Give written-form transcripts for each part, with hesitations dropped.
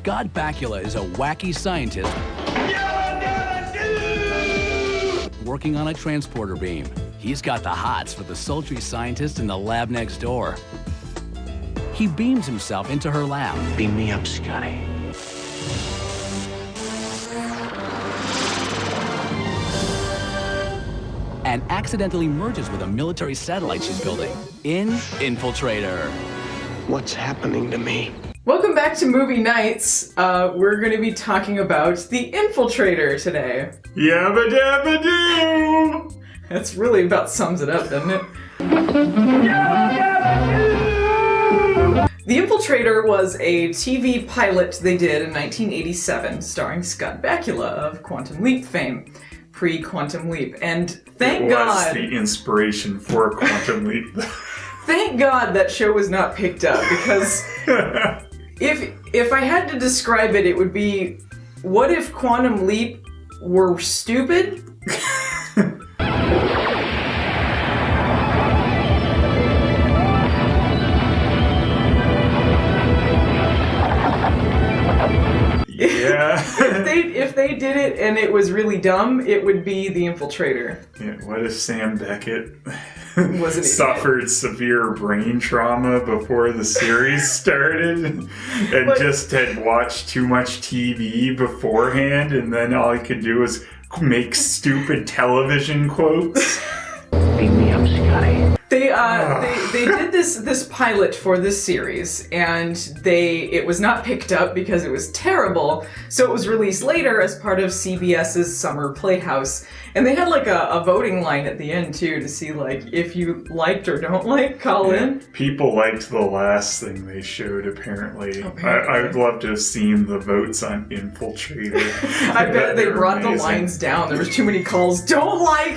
Scott Bakula is a wacky scientist working on a transporter beam. He's got the hots for the sultry scientist in the lab next door. He beams himself into her lab. Beam me up, Scotty. And accidentally merges with a military satellite she's building in Infiltrator. What's happening to me? Welcome back to Movie Nights. We're going to be talking about The Infiltrator today. Yabba dabba doo! That's really about sums it up, doesn't it? The Infiltrator was a TV pilot they did in 1987, starring Scott Bakula of Quantum Leap fame. Pre-Quantum Leap. And thank God... It was the inspiration for Quantum Leap. Thank God that show was not picked up, because if I had to describe it, it would be, what if Quantum Leap were stupid? Yeah. If they did it and it was really dumb, it would be The Infiltrator. Yeah, what if Sam Beckett Wasn't suffered severe brain trauma before the series started and just had watched too much TV beforehand, and then all he could do was make stupid television quotes? Beam me up, Scotty. They did this pilot for this series, and it was not picked up because it was terrible, so it was released later as part of CBS's Summer Playhouse. And they had like a voting line at the end too to see like if you liked or don't like, call in. People liked the last thing they showed, apparently. I would love to have seen the votes on Infiltrator. I bet they brought the lines down. There was too many calls. Don't like.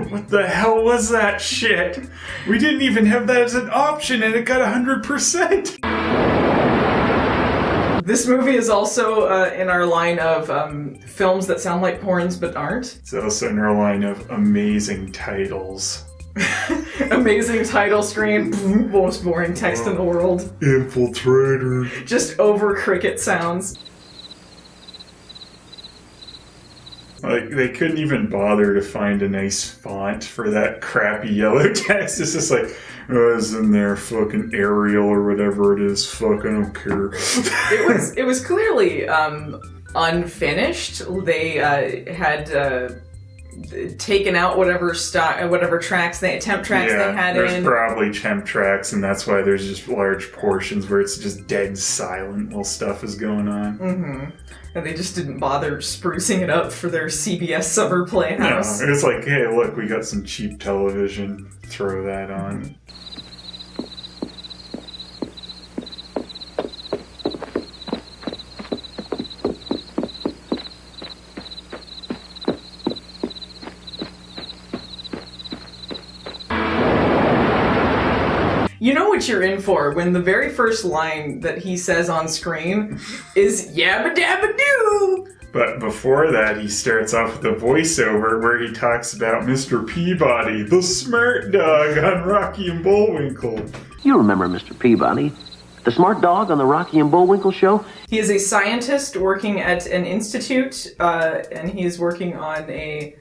What the hell was that shit? We didn't even have that as an option and it got 100%. This movie is also in our line of films that sound like porns but aren't. It's also in our line of amazing titles. Amazing title screen, most boring text in the world. Infiltrator. Just over cricket sounds. Like, they couldn't even bother to find a nice font for that crappy yellow text. It's just like, oh, it's in there, fucking Arial or whatever it is. Fuck, I don't care. It was clearly unfinished. They had taken out whatever tracks, temp tracks they had in. There's probably temp tracks, and that's why there's just large portions where it's just dead silent while stuff is going on. Mm-hmm. And they just didn't bother sprucing it up for their CBS Summer Playhouse. No, it's like, hey, look, we got some cheap television. Throw that on. You know what you're in for when the very first line that he says on screen is yabba dabba doo. But before that, he starts off with a voiceover where he talks about Mr. Peabody, the smart dog on Rocky and Bullwinkle. You remember Mr. Peabody, the smart dog on the Rocky and Bullwinkle show? He is a scientist working at an institute, and he is working on a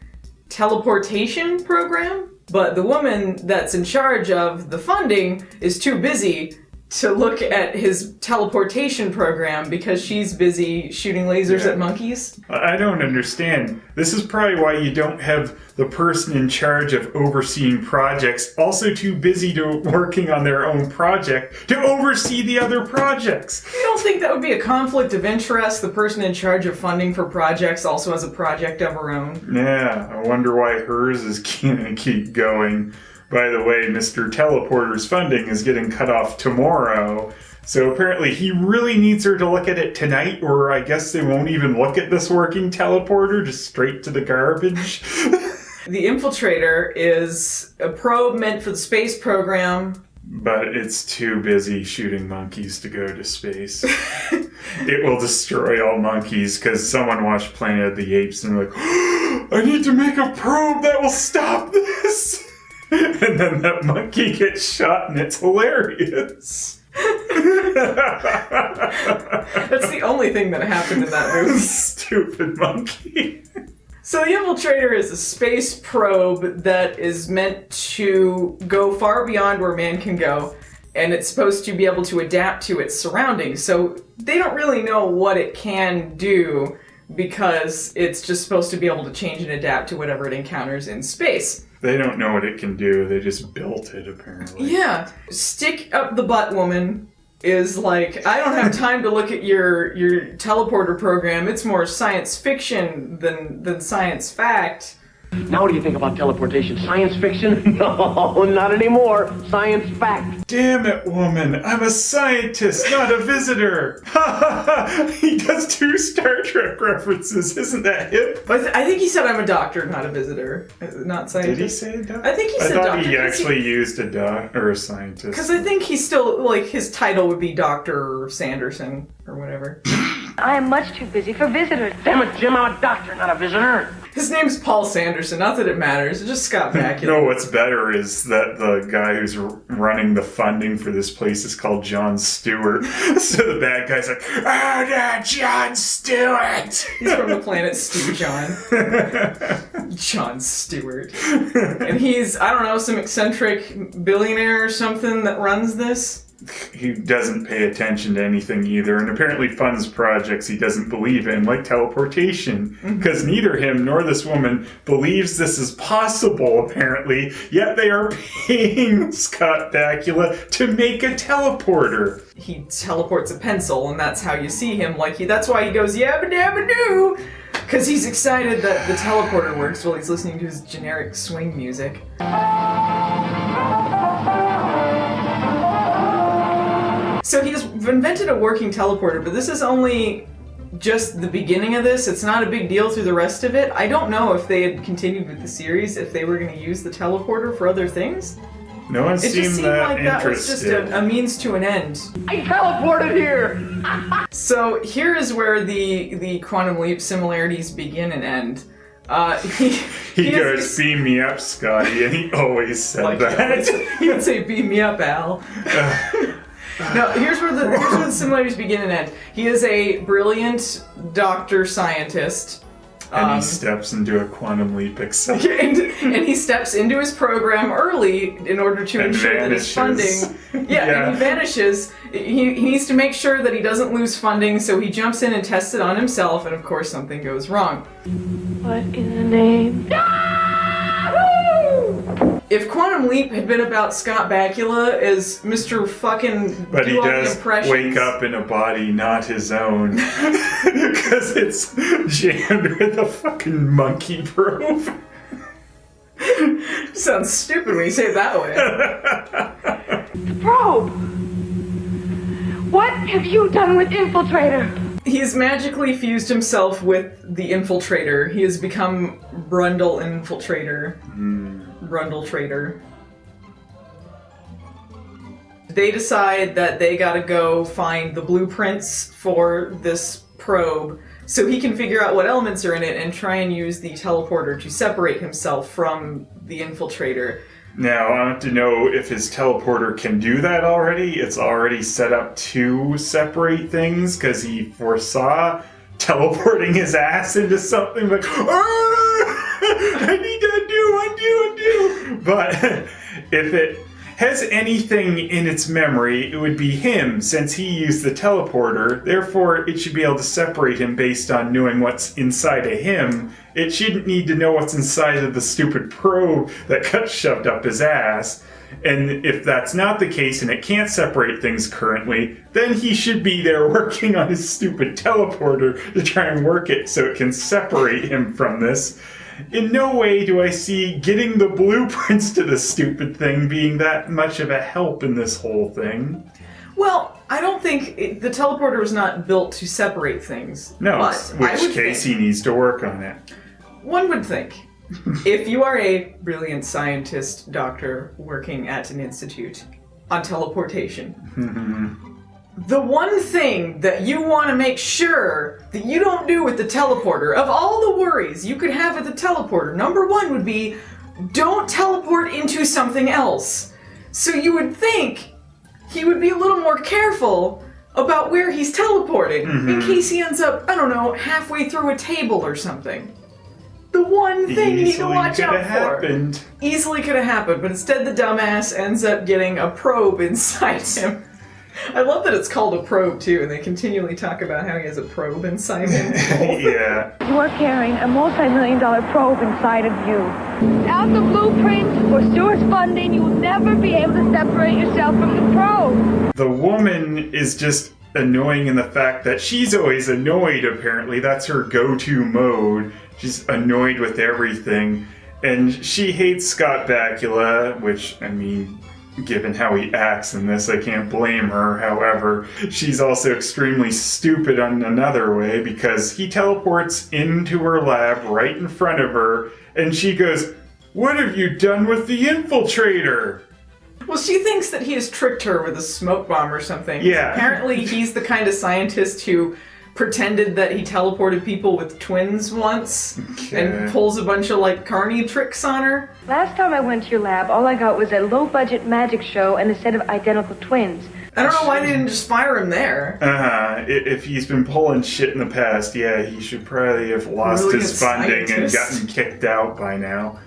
teleportation program. But the woman that's in charge of the funding is too busy to look at his teleportation program because she's busy shooting lasers at monkeys. I don't understand. This is probably why you don't have the person in charge of overseeing projects also too busy to working on their own project to oversee the other projects. You don't think that would be a conflict of interest? The person in charge of funding for projects also has a project of her own. Yeah, I wonder why hers is gonna keep going. By the way, Mr. Teleporter's funding is getting cut off tomorrow, so apparently he really needs her to look at it tonight, or I guess they won't even look at this working teleporter, just straight to the garbage. The Infiltrator is a probe meant for the space program. But it's too busy shooting monkeys to go to space. It will destroy all monkeys, because someone watched Planet of the Apes and they're like, oh, I need to make a probe that will stop this! And then that monkey gets shot and it's hilarious. That's the only thing that happened in that movie. Stupid monkey. So the Infiltrator is a space probe that is meant to go far beyond where man can go, and it's supposed to be able to adapt to its surroundings. So they don't really know what it can do because it's just supposed to be able to change and adapt to whatever it encounters in space. They don't know what it can do. They just built it, apparently. Yeah. Stick up the butt woman is like, I don't have time to look at your teleporter program. It's more science fiction than science fact. Now what do you think about teleportation? Science fiction? No, not anymore. Science fact. Damn it, woman. I'm a scientist, not a visitor. He does 2 Star Trek references. Isn't that hip? I think he said I'm a doctor, not a visitor. Not scientist. Did he say a doctor? I think he said doctor. I thought he actually used a doctor or a scientist. Because I think he's still, like, his title would be Dr. Sanderson or whatever. I am much too busy for visitors. Damn it, Jim, I'm a doctor, not a visitor. His name's Paul Sanderson, not that it matters. It's just Scott Bakula. No, what's better is that the guy who's running the funding for this place is called Jon Stewart. So the bad guy's like, oh, no, Jon Stewart! He's from the planet Stew John. Jon Stewart. And he's, I don't know, some eccentric billionaire or something that runs this. He doesn't pay attention to anything either, and apparently funds projects he doesn't believe in, like teleportation, because neither him nor this woman believes this is possible, apparently, yet they are paying Scott Bakula to make a teleporter. He teleports a pencil, and that's how you see him. That's why he goes, yabba dabba doo! Because he's excited that the teleporter works while he's listening to his generic swing music. So he's invented a working teleporter, but this is only just the beginning of this. It's not a big deal through the rest of it. I don't know if they had continued with the series, if they were going to use the teleporter for other things. No one It just seemed seemed that like that was interested. just a means to an end. I teleported here! So here is where the quantum leap similarities begin and end. He goes, beam me up, Scotty, and he always said that. He would say, beam me up, Al. Now, here's where the similarities begin and end. He is a brilliant doctor scientist. And he steps into a quantum leap accelerator. and he steps into his program early in order to ensure that his funding... And he vanishes. He needs to make sure that he doesn't lose funding, so he jumps in and tests it on himself, and of course something goes wrong. What in the name? If Quantum Leap had been about Scott Bakula as Mr. fucking But he do all the does impressions, wake up in a body not his own. Because it's jammed with a fucking monkey probe. sounds stupid when you say it that way. The probe! What have you done with Infiltrator? He has magically fused himself with the Infiltrator. He has become Brundle Infiltrator. Brundle Trader. They decide that they gotta go find the blueprints for this probe so he can figure out what elements are in it and try and use the teleporter to separate himself from the Infiltrator. Now, I want to know if his teleporter can do that already. It's already set up to separate things because he foresaw teleporting his ass into something like, I need to undo. But if it has anything in its memory, it would be him, since he used the teleporter. Therefore, it should be able to separate him based on knowing what's inside of him. It shouldn't need to know what's inside of the stupid probe that got shoved up his ass. And if that's not the case and it can't separate things currently, then he should be there working on his stupid teleporter to try and work it so it can separate him from this. In no way do I see getting the blueprints to this stupid thing being that much of a help in this whole thing. Well, I don't think the teleporter was not built to separate things. No, but in which case he needs to work on it. One would think. If you are a brilliant scientist doctor working at an institute on teleportation, the one thing that you want to make sure that you don't do with the teleporter, of all the worries you could have with the teleporter, number one would be, don't teleport into something else. So you would think he would be a little more careful about where he's teleporting in case he ends up, I don't know, halfway through a table or something. The one thing you need to watch out for. Easily could have happened, but instead the dumbass ends up getting a probe inside him. I love that it's called a probe too, and they continually talk about how he has a probe inside him. Yeah. You are carrying a multi-million-dollar probe inside of you. Without the blueprints or source funding, you will never be able to separate yourself from the probe. The woman is just annoying in the fact that she's always annoyed, apparently. That's her go-to mode. She's annoyed with everything. And she hates Scott Bakula, which, I mean, given how he acts in this, I can't blame her. However, she's also extremely stupid on another way because he teleports into her lab right in front of her, and she goes, "What have you done with the Infiltrator?" Well, she thinks that he has tricked her with a smoke bomb or something. Yeah. Apparently, he's the kind of scientist who pretended that he teleported people with twins once and pulls a bunch of, like, carny tricks on her. Last time I went to your lab, all I got was a low-budget magic show and a set of identical twins. I don't know why they didn't just fire him there. If he's been pulling shit in the past, yeah, he should probably have lost his funding and gotten kicked out by now.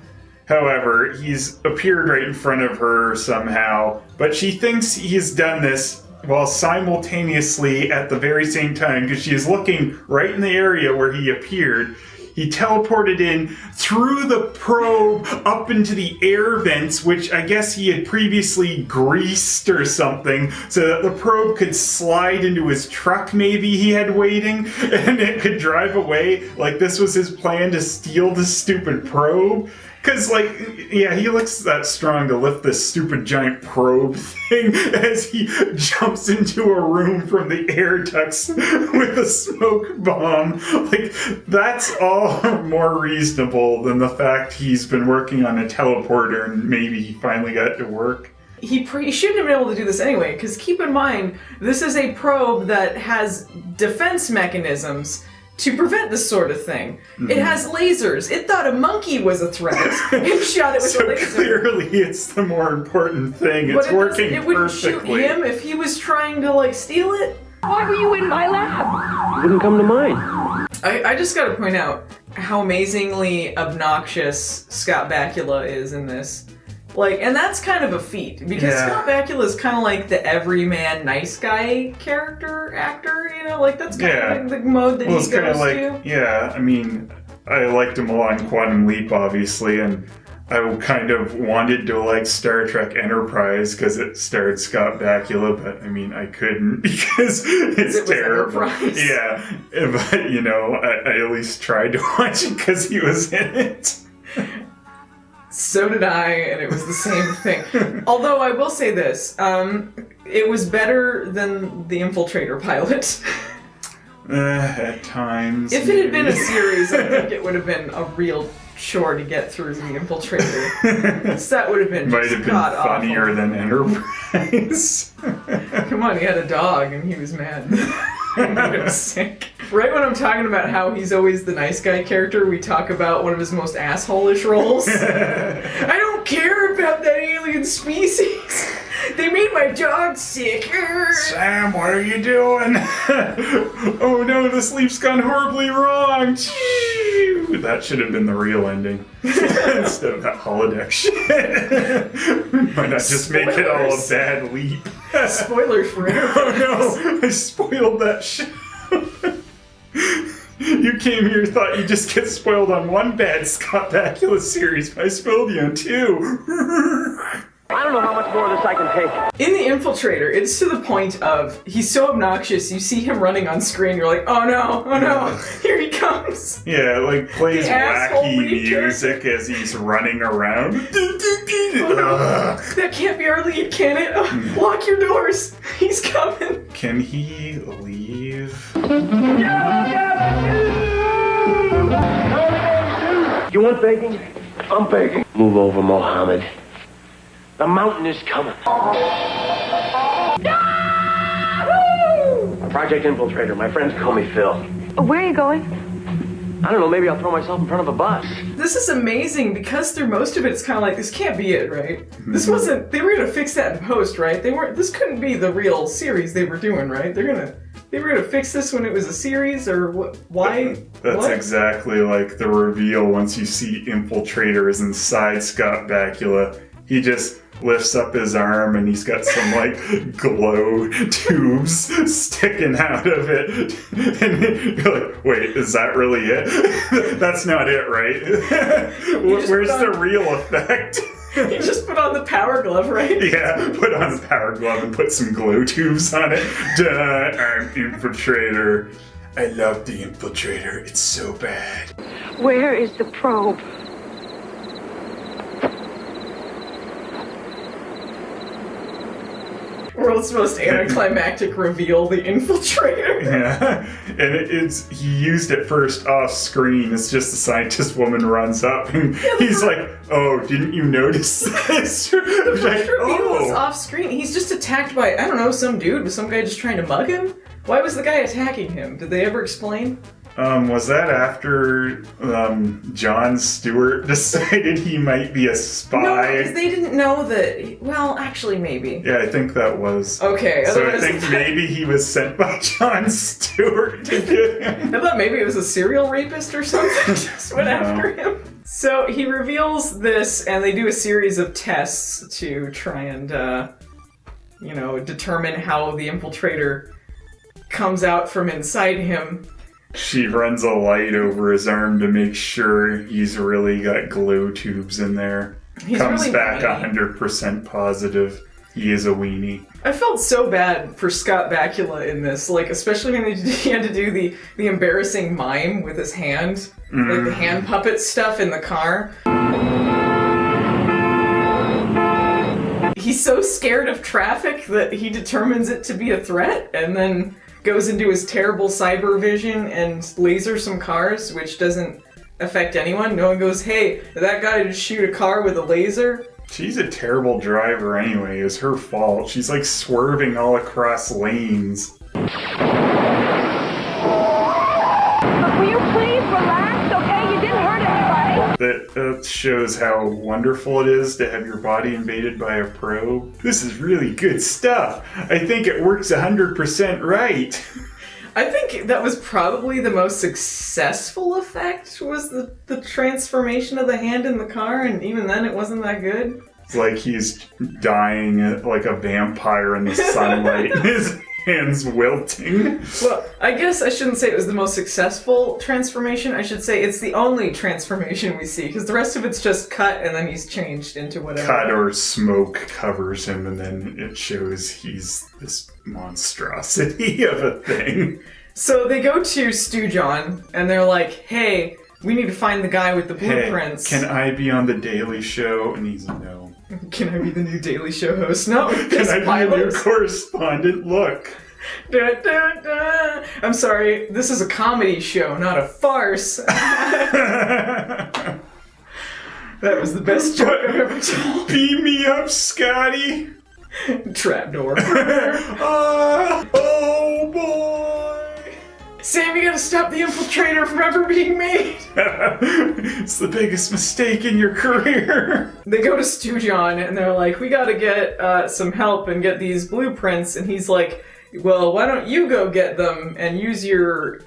However, he's appeared right in front of her somehow, but she thinks he's done this while simultaneously at the very same time, because she is looking right in the area where he appeared. He teleported in through the probe up into the air vents, which I guess he had previously greased or something, so that the probe could slide into his truck maybe he had waiting, and it could drive away. Like, this was his plan to steal the stupid probe. Because, like, yeah, he looks that strong to lift this stupid giant probe thing as he jumps into a room from the air ducts with a smoke bomb. Like, that's all more reasonable than the fact he's been working on a teleporter and maybe he finally got to work. He shouldn't have been able to do this anyway, because keep in mind, this is a probe that has defense mechanisms to prevent this sort of thing. It has lasers. It thought a monkey was a threat and shot it with a laser. So clearly it's the more important thing. It's working perfectly. It wouldn't shoot him if he was trying to, like, steal it. Why were you in my lab? You wouldn't come to mine. I just gotta point out how amazingly obnoxious Scott Bakula is in this. Like, and that's kind of a feat, because Scott Bakula is kind of like the everyman nice guy actor, you know? Like, that's kind of like the mode that he goes to. Yeah, I mean, I liked him a lot in Quantum Leap, obviously, and I kind of wanted to like Star Trek Enterprise because it starred Scott Bakula, but I mean, I couldn't because it's terrible. Yeah, but you know, I at least tried to watch it because he was in it. So did I, and it was the same thing. Although I will say this, it was better than the Infiltrator pilot. At times. If it had been a series, I think it would have been a real chore to get through the Infiltrator. So that would have been might have been funnier than Enterprise. Come on, he had a dog and he was mad. He made him sick. Right when I'm talking about how he's always the nice guy character, we talk about one of his most asshole-ish roles. I don't care about that alien species. They made my dog sick. Sam, what are you doing? Oh no, the sleep's gone horribly wrong. That should have been the real ending. Instead of that holodeck shit. Why not just make it all a bad leap? Spoilers for Enterprise. Oh no, I spoiled that shit. You came here, thought you'd just get spoiled on one bad Scott Bakula series, but I spoiled you on two. I don't know how much more of this I can take. In the Infiltrator, it's to the point of, he's so obnoxious, you see him running on screen, you're like, oh no, here he comes. Yeah, like plays wacky music as he's running around. That can't be our lead, can it? Oh, lock your doors, he's coming. Can he leave? You want begging? I'm begging. Move over, Mohammed. The mountain is coming. Project Infiltrator. My friends call me Phil. Where are you going? I don't know, maybe I'll throw myself in front of a bus. This is amazing because through most of it, it's kind of like, this can't be it, right? This wasn't, they were gonna fix that in post, right? This couldn't be the real series they were doing, right? They were gonna fix this when it was a series, or what? Why? That's what? exactly like the reveal once you see Infiltrator is inside Scott Bakula. He just lifts up his arm and he's got some like glow tubes sticking out of it. And you're like, wait, is that really it? That's not it, right? Where's the real effect? You just put on the power glove, right? Yeah, put on the power glove and put some glow tubes on it. Duh, I'm Infiltrator. I love the Infiltrator. It's so bad. Where is the probe? World's most anticlimactic reveal, the Infiltrator. Yeah, and he used it first off screen. It's just the scientist woman runs up and he's like, "Oh, didn't you notice this?" The first reveal is off screen. He's just attacked by, I don't know, some dude. Was some guy just trying to mug him? Why was the guy attacking him? Did they ever explain? Was that after Jon Stewart decided he might be a spy? No, because they didn't know that. Well, actually, maybe. Yeah, I think that was. Okay. So I think maybe he was sent by Jon Stewart to get him. I thought maybe it was a serial rapist or something. Just went after him. So he reveals this, and they do a series of tests to try and, determine how the Infiltrator comes out from inside him. She runs a light over his arm to make sure he's really got glow tubes in there. Comes really back weenie. 100% positive. He is a weenie. I felt so bad for Scott Bakula in this, like, especially when he had to do the embarrassing mime with his hand, like the hand puppet stuff in the car. He's so scared of traffic that he determines it to be a threat, and then goes into his terrible cyber vision and lasers some cars, which doesn't affect anyone. No one goes, "Hey, did that guy just shoot a car with a laser?" She's a terrible driver anyway. It's her fault. She's like swerving all across lanes. Will you please relax, okay? You didn't hurt anybody. That shows how wonderful it is to have your body invaded by a probe. This is really good stuff. I think it works 100% right. I think that was probably the most successful effect, was the transformation of the hand in the car, and even then it wasn't that good. It's like he's dying like a vampire in the sunlight. His hands wilting. Well, I guess I shouldn't say it was the most successful transformation. I should say it's the only transformation we see, because the rest of it's just cut and then he's changed into whatever. Cut or smoke covers him, and then it shows he's this monstrosity of a thing. So they go to Stu John and they're like, "Hey, we need to find the guy with the blueprints. Hey, can I be on the Daily Show?" And he's no. Can I be the new Daily Show host? No. Can I be the new correspondent? Look. Da, da, da. I'm sorry, this is a comedy show, not a farce. That was the best joke I've ever told. Beam me up, Scotty. Trapdoor. Oh boy. Sam, you gotta stop the Infiltrator from ever being made. It's the biggest mistake in your career. They go to Stu John and they're like, "We gotta get some help and get these blueprints," and he's like, "Well, why don't you go get them and use your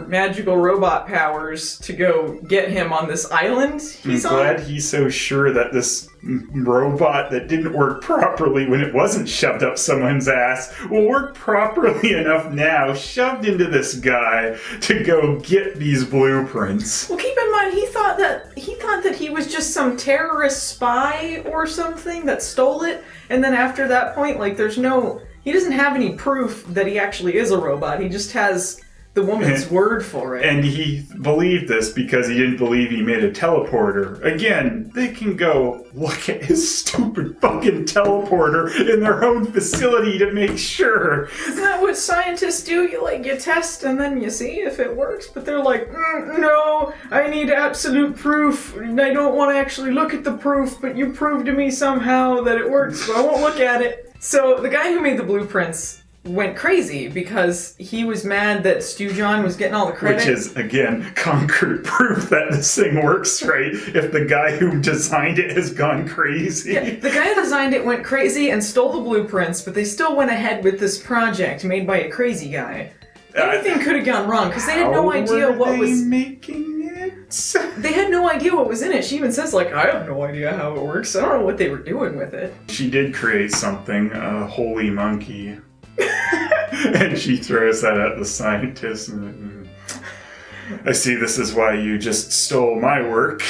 magical robot powers to go get him on this island he's I'm glad he's so sure that this robot that didn't work properly when it wasn't shoved up someone's ass will work properly enough now, shoved into this guy to go get these blueprints." Well, keep in mind, he thought that he was just some terrorist spy or something that stole it, and then after that point, like, he doesn't have any proof that he actually is a robot. He just has the woman's word for it. And he believed this because he didn't believe he made a teleporter. Again, they can go look at his stupid fucking teleporter in their own facility to make sure. Isn't that what scientists do? You test and then you see if it works. But they're like, "No, I need absolute proof. And I don't want to actually look at the proof, but you prove to me somehow that it works, so I won't look at it." So the guy who made the blueprints went crazy because he was mad that Stu John was getting all the credit. Which is, again, concrete proof that this thing works right if the guy who designed it has gone crazy. Yeah, the guy who designed it went crazy and stole the blueprints, but they still went ahead with this project made by a crazy guy. Anything could have gone wrong because they had no idea what was making it. They had no idea what was in it. She even says, like, I have no idea how it works. I don't know what they were doing with it. She did create something, a holy monkey. And she throws that at the scientist. And, I see this is why you just stole my work.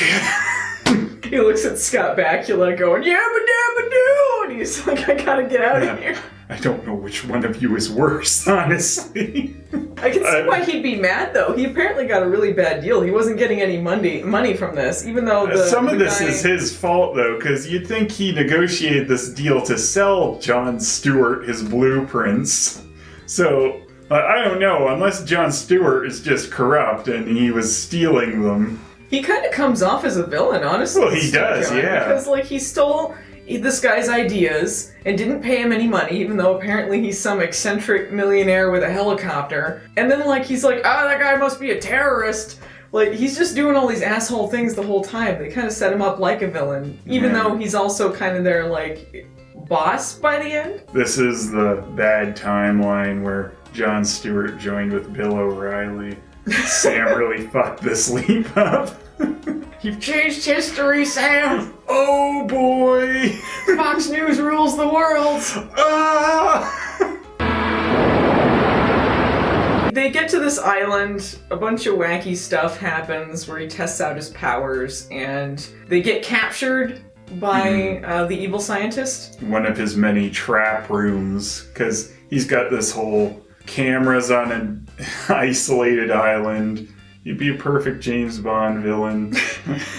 He looks at Scott Bakula going, yabba dabba doo! And he's like, I gotta get out of here. I don't know which one of you is worse, honestly. I can see why he'd be mad, though. He apparently got a really bad deal. He wasn't getting any money from this, even though some of this is his fault, though, because you'd think he negotiated this deal to sell Jon Stewart his blueprints. So, I don't know, unless Jon Stewart is just corrupt and he was stealing them. He kind of comes off as a villain, honestly. Well, he does, yeah. Because, like, he stole this guy's ideas and didn't pay him any money, even though apparently he's some eccentric millionaire with a helicopter. And then, like, he's like, that guy must be a terrorist. Like, he's just doing all these asshole things the whole time. They kind of set him up like a villain, even though he's also kind of their, like, boss by the end. This is the bad timeline where Jon Stewart joined with Bill O'Reilly. Sam really fucked this leap up. You've changed history, Sam! Oh boy! Fox News rules the world! They get to this island, a bunch of wacky stuff happens where he tests out his powers, and they get captured by the evil scientist. One of his many trap rooms, because he's got this whole cameras on an isolated island. You'd be a perfect James Bond villain.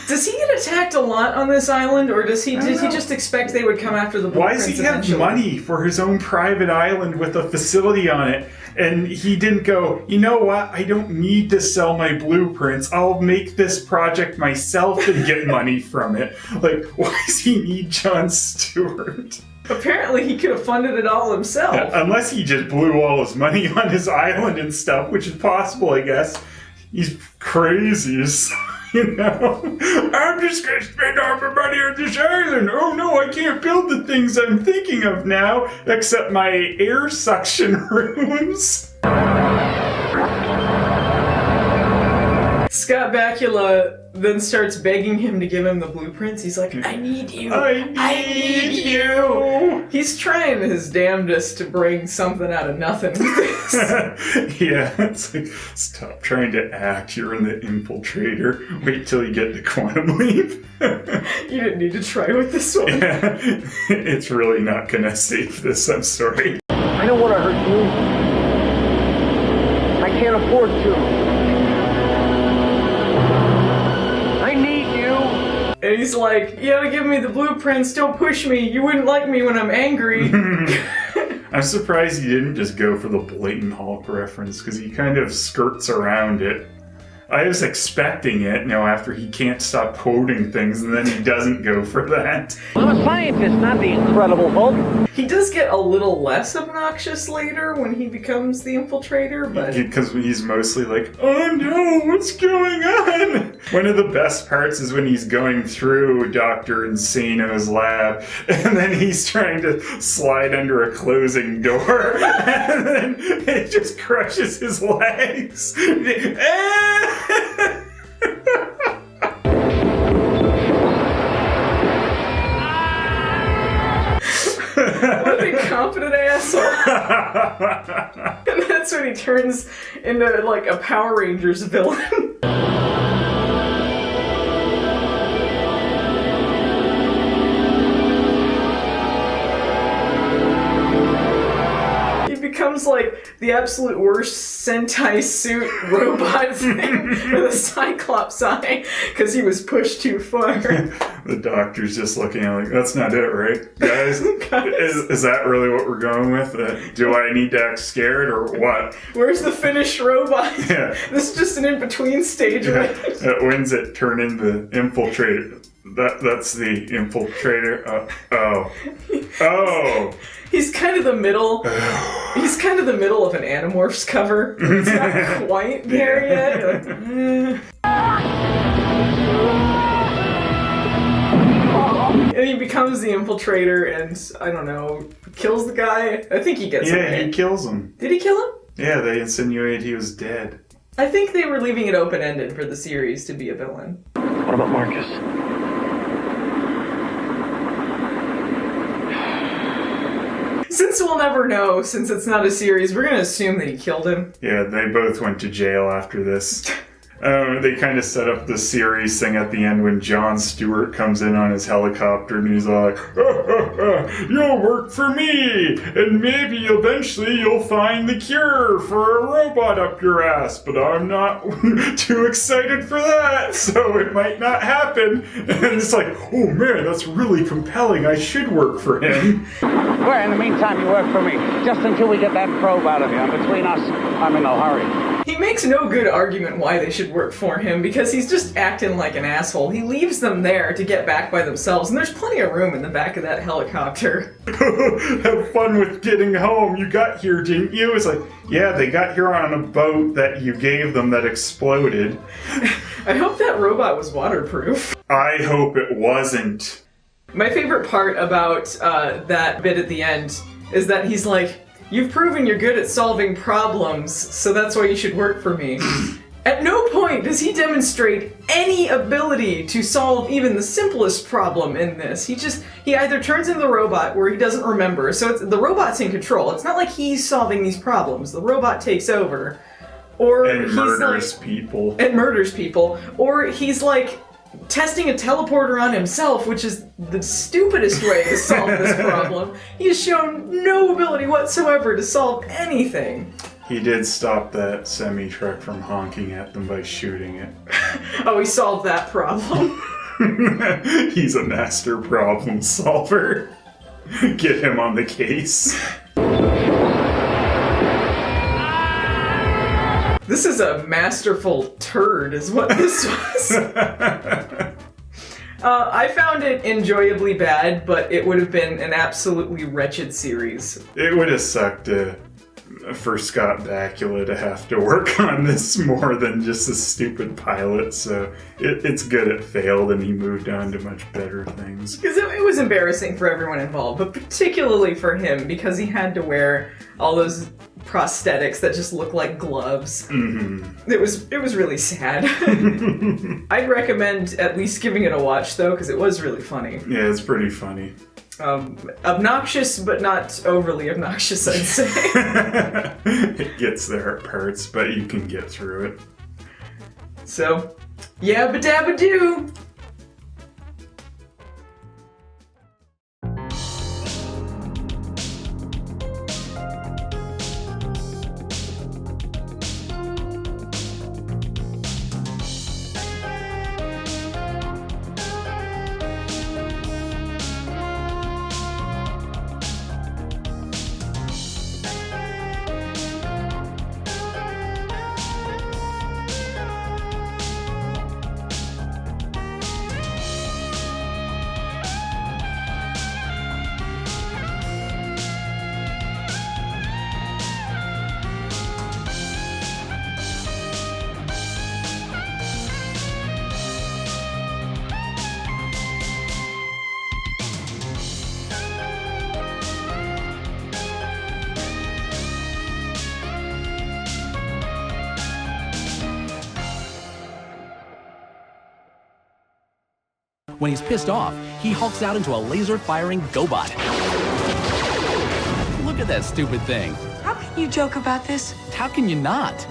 Does he get attacked a lot on this island, or did he just expect they would come after the blueprints? Why does he have money for his own private island with a facility on it? And he didn't go, you know what, I don't need to sell my blueprints. I'll make this project myself and get money from it. Like, why does he need Jon Stewart? Apparently he could have funded it all himself. Yeah, unless he just blew all his money on his island and stuff, which is possible, I guess. He's crazy, you know? I'm just gonna spend all my money on this island. Oh no, I can't build the things I'm thinking of now, except my air suction rooms. Scott Bakula then starts begging him to give him the blueprints. He's like, I need you. I need you. He's trying his damnedest to bring something out of nothing with this. Yeah, it's like, stop trying to act. You're in the Infiltrator. Wait till you get the quantum leap. You didn't need to try with this one. Yeah, it's really not gonna save this, I'm sorry. I don't want to hurt you. I can't afford to. And he's like, you gotta give me the blueprints, don't push me, you wouldn't like me when I'm angry. I'm surprised he didn't just go for the blatant Hulk reference, because he kind of skirts around it. I was expecting it, you know, after he can't stop quoting things, and then he doesn't go for that. I'm a scientist, not the Incredible Hulk. He does get a little less obnoxious later when he becomes the Infiltrator, but... Because he's mostly like, oh no, what's going on? One of the best parts is when he's going through Dr. Insano's lab, and then he's trying to slide under a closing door, and then it just crushes his legs. What an incompetent asshole. And that's when he turns into, like, a Power Rangers villain. Becomes like the absolute worst Sentai suit robot thing with a Cyclops eye because he was pushed too far. The doctor's just looking at like, that's not it, right? Guys, is that really what we're going with? Do I need to act scared or what? Where's the finished robot? Yeah. This is just an in-between stage. Yeah. When's it turn into Infiltrator? That's the infiltrator. Oh. He's kind of the middle. He's kind of the middle of an Animorphs cover. It's not quite there yet. You're like, And he becomes the infiltrator and, I don't know, kills the guy. I think he gets him. Yeah, he kills him. Did he kill him? Yeah, they insinuate he was dead. I think they were leaving it open-ended for the series to be a villain. What about Marcus? Since we'll never know, since it's not a series, we're gonna assume that he killed him. Yeah, they both went to jail after this. They kind of set up the series thing at the end when Jon Stewart comes in on his helicopter and he's like, you'll work for me, and maybe eventually you'll find the cure for a robot up your ass, but I'm not too excited for that, so it might not happen. And it's like, oh man, that's really compelling, I should work for him. Well, in the meantime, you work for me, just until we get that probe out of here. And between us, I'm in no hurry. He makes no good argument why they should work for him, because he's just acting like an asshole. He leaves them there to get back by themselves, and there's plenty of room in the back of that helicopter. Have fun with getting home. You got here, didn't you? It's like, yeah, they got here on a boat that you gave them that exploded. I hope that robot was waterproof. I hope it wasn't. My favorite part about that bit at the end is that he's like, you've proven you're good at solving problems, so that's why you should work for me. At no point does he demonstrate any ability to solve even the simplest problem in this. He either turns into the robot where he doesn't remember, so the robot's in control. It's not like he's solving these problems. The robot takes over. Or And he's murders like, people. And murders people. Or he's like testing a teleporter on himself, which is the stupidest way to solve this problem. He has shown no ability whatsoever to solve anything. He did stop that semi-truck from honking at them by shooting it. Oh, he solved that problem. He's a master problem solver. Get him on the case. This is a masterful turd, is what this was. I found it enjoyably bad, but it would have been an absolutely wretched series. It would have sucked for Scott Bakula to have to work on this more than just a stupid pilot, so it's good it failed and he moved on to much better things. Because it was embarrassing for everyone involved, but particularly for him, because he had to wear all those prosthetics that just look like gloves. Mm-hmm. It was really sad. I'd recommend at least giving it a watch, though, because it was really funny. Yeah, it's pretty funny. Obnoxious, but not overly obnoxious, I'd say. It gets there at parts, but you can get through it. So, yabba dabba doo! When he's pissed off, he hulks out into a laser-firing GoBot. Look at that stupid thing. How can you joke about this? How can you not?